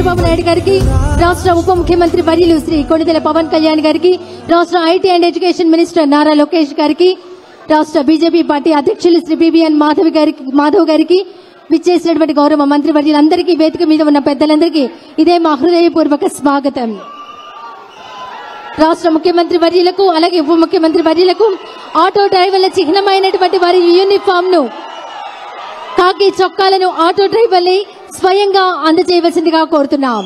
చంద్రబాబు నాయుడు గారికి, రాష్ట్ర ఉప ముఖ్యమంత్రి వర్యులు శ్రీ కొణిదెల పవన్ కళ్యాణ్ గారికి, రాష్ట్ర IT and education minister Nara Lokesh గారికి, రాష్ట్ర బీజేపీ పార్టీ అధ్యక్షులు శ్రీ బిబిఎన్ మాధవ్ గారికి, విచ్చేసినటువంటి గౌరవ మంత్రి వర్యులందరికీ, వేదిక మీద ఉన్న పెద్దలందరికీ ఇదే మా హృదయపూర్వక స్వాగతం. రాష్ట్ర ముఖ్యమంత్రి వర్యులకు అలాగే ఉప ముఖ్యమంత్రి వర్యులకు ఆటో డ్రైవర్ల చిహ్నమైనటువంటి వారి యూనిఫామ్ ను, కాకి చొక్కాలను ఆటో డ్రైవర్లే స్వయంగా అందజేయవలసిందిగా కోరుతున్నాం.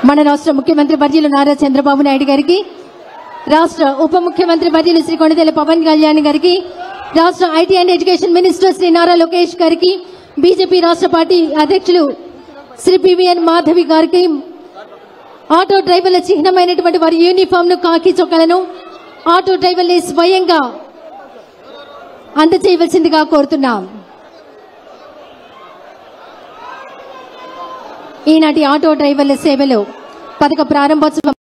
మన రాష్ట్ర ముఖ్యమంత్రి వర్యులు నారా చంద్రబాబు నాయుడు గారికి, రాష్ట్ర ఉప ముఖ్యమంత్రి వర్యులు శ్రీ కొణిదెల పవన్ కళ్యాణ్ గారికి, రాష్ట్ర IT and education minister Shri Nara Lokesh గారికి, బీజేపీ రాష్ట్ర పార్టీ అధ్యక్షులు శ్రీ బివిఎన్ మాధవి గారికి ఆటో డ్రైవర్ల చిహ్నమైనటువంటి వారి యూనిఫామ్ ను, కాకి చొక్కాలను ఆటో డ్రైవర్లే స్వయంగా అందజేయవలసిందిగా కోరుతున్నాం. ఈనాటి ఆటో డ్రైవర్ల సేవలో పథక ప్రారంభోత్సవం